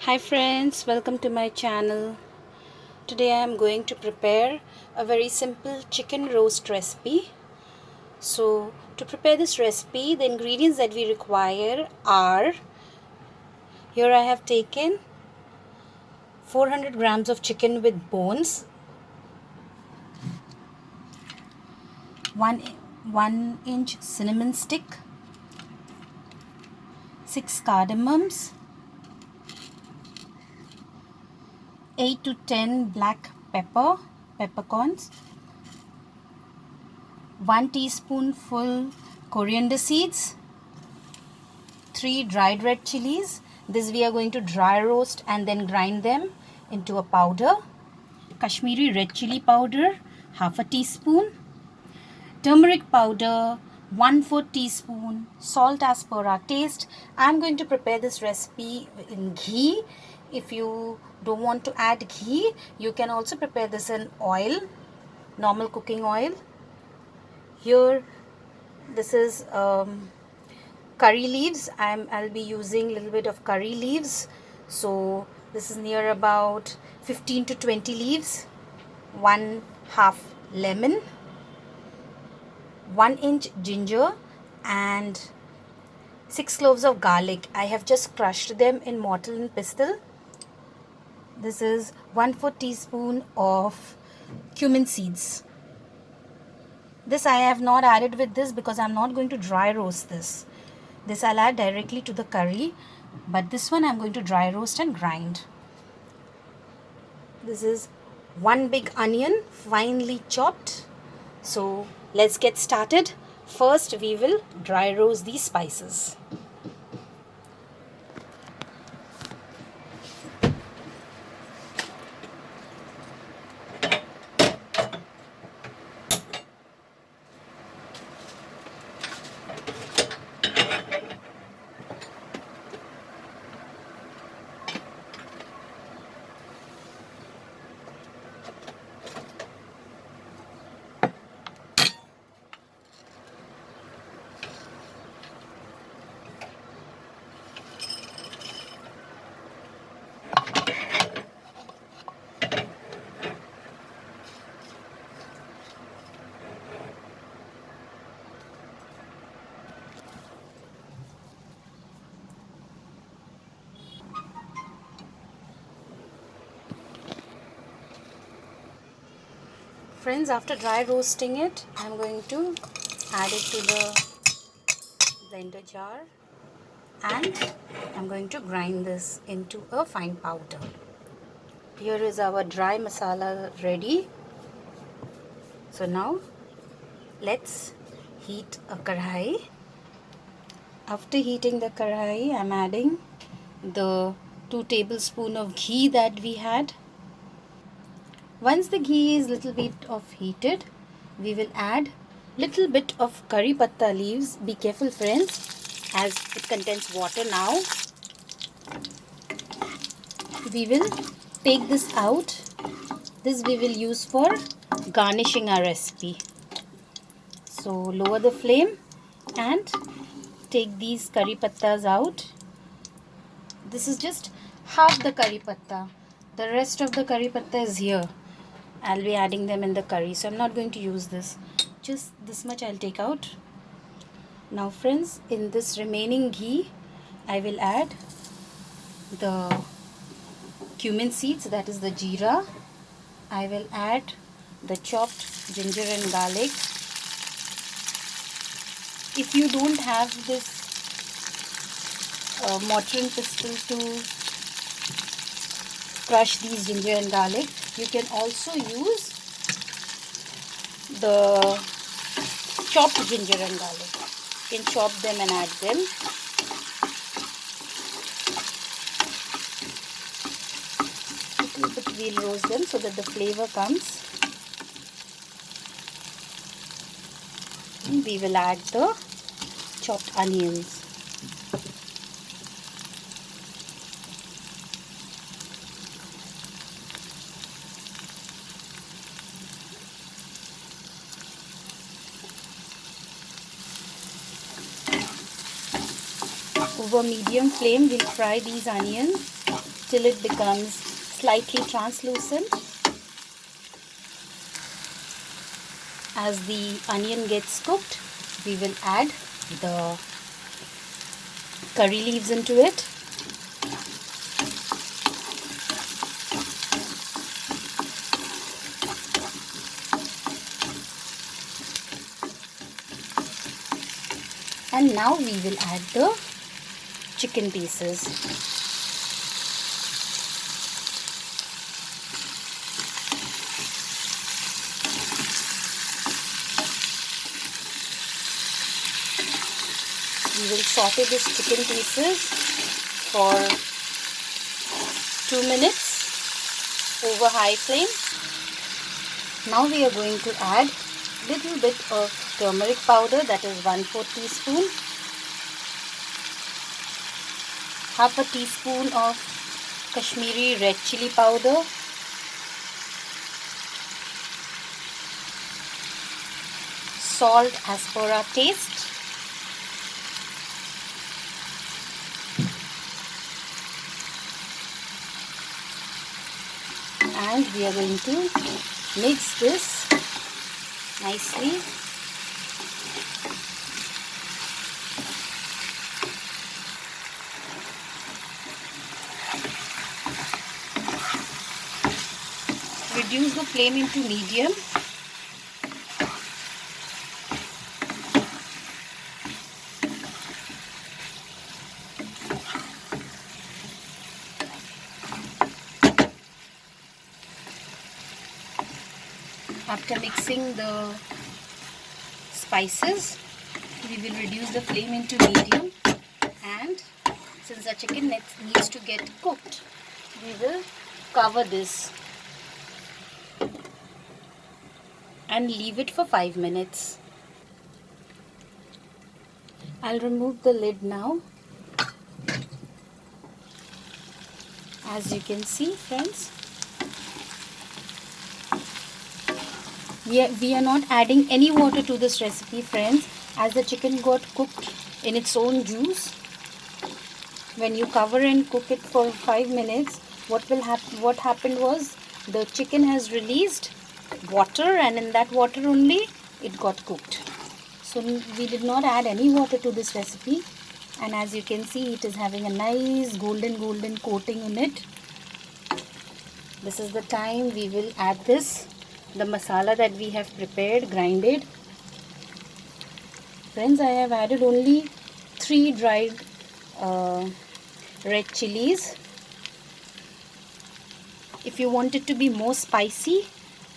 Hi friends, welcome to my channel. Today I am going to prepare a very simple chicken roast recipe. So to prepare this recipe, the ingredients that we require are, here I have taken 400 grams of chicken with bones, 1 inch cinnamon stick, 6 cardamoms, 8 to 10 black peppercorns, 1 teaspoonful coriander seeds, 3 dried red chilies. This we are going to dry roast and then grind them into a powder. Kashmiri red chili powder, half a teaspoon. Turmeric powder, 1/4 teaspoon. Salt as per our taste. I'm going to prepare this recipe in ghee. If you don't want to add ghee, you can also prepare this in oil, normal cooking oil. Here, this is curry leaves. I'll be using a little bit of curry leaves. So this is near about 15 to 20 leaves, 1/2 lemon, 1 inch ginger, and 6 cloves of garlic. I have just crushed them in mortar and pestle. This is 1/4 teaspoon of cumin seeds. This I have not added with this because I'm not going to dry roast this. This I'll add directly to the curry, but this one I'm going to dry roast and grind. This is 1 big onion, finely chopped. So let's get started. First we will dry roast these spices. Friends, after dry roasting it, I'm going to add it to the blender jar and I'm going to grind this into a fine powder. Here is our dry masala ready. So now let's heat a karai. After heating the karai, I'm adding the 2 tablespoons of ghee that we had. Once the ghee is little bit of heated, we will add little bit of curry patta leaves. Be careful friends, as it contains water now. We will take this out. This we will use for garnishing our recipe. So lower the flame and take these curry pattas out. This is just half the curry patta. The rest of the curry patta is here. I'll be adding them in the curry, so I'm not going to use this. Just this much I'll take out. Now friends, in this remaining ghee, I will add the cumin seeds, that is the jeera. I will add the chopped ginger and garlic. If you don't have this mortar and pestle to crush these ginger and garlic, you can also use the chopped ginger and garlic. You can chop them and add them. Little bit we'll roast them so that the flavor comes. And we will add the chopped onions. Over medium flame, we'll fry these onions till it becomes slightly translucent. As the onion gets cooked, we will add the curry leaves into it. And now we will add the chicken pieces. We will saute this chicken pieces for 2 minutes over high flame. Now we are going to add little bit of turmeric powder, that is 1/4 teaspoon, half a teaspoon of Kashmiri red chilli powder, salt as per our taste, and we are going to mix this nicely. Reduce the flame into medium. After mixing the spices, we will reduce the flame into medium, and since the chicken needs to get cooked, we will cover this and leave it for 5 minutes. I'll remove the lid now. As you can see, friends, we are not adding any water to this recipe, friends, as the chicken got cooked in its own juice. When you cover and cook it for 5 minutes, what happened was the chicken has released water, and in that water only it got cooked. So we did not add any water to this recipe, and as you can see, it is having a nice golden coating on it. This is the time we will add the masala that we have prepared, grinded. Friends, I have added only 3 dried red chilies. If you want it to be more spicy,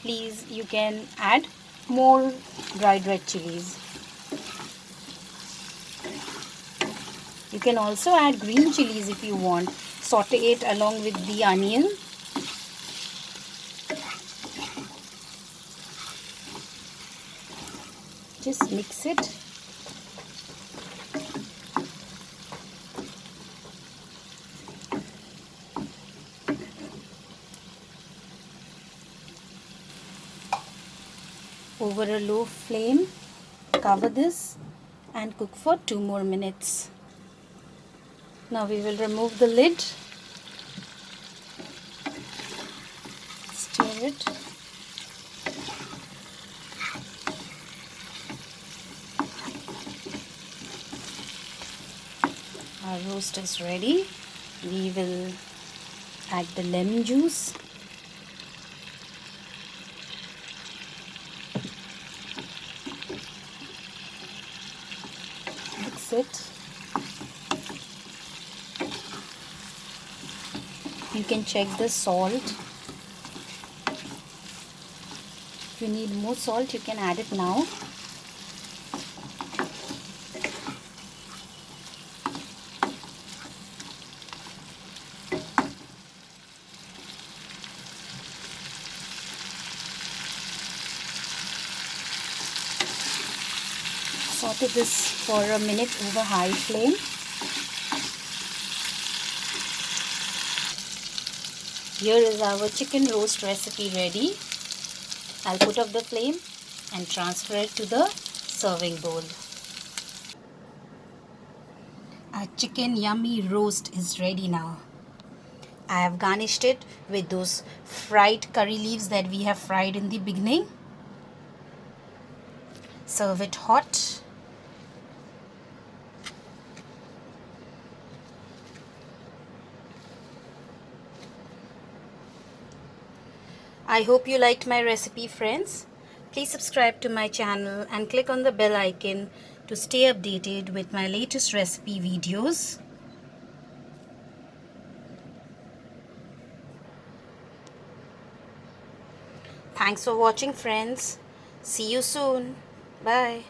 please you can add more dried red chilies. You can also add green chilies if you want. Saute it along with the onion. Just mix it. Over a low flame, cover this and cook for 2 more minutes. Now we will remove the lid, stir it. Our roast is ready. We will add the lemon juice. Mix it. You can check the salt. If you need more salt, you can add it now. Saute this for a minute over high flame. Here is our chicken roast recipe ready. I'll put up the flame and transfer it to the serving bowl. Our chicken yummy roast is ready now. I have garnished it with those fried curry leaves that we have fried in the beginning. Serve it hot. I hope you liked my recipe, friends. Please subscribe to my channel and click on the bell icon to stay updated with my latest recipe videos. Thanks for watching, friends. See you soon. Bye.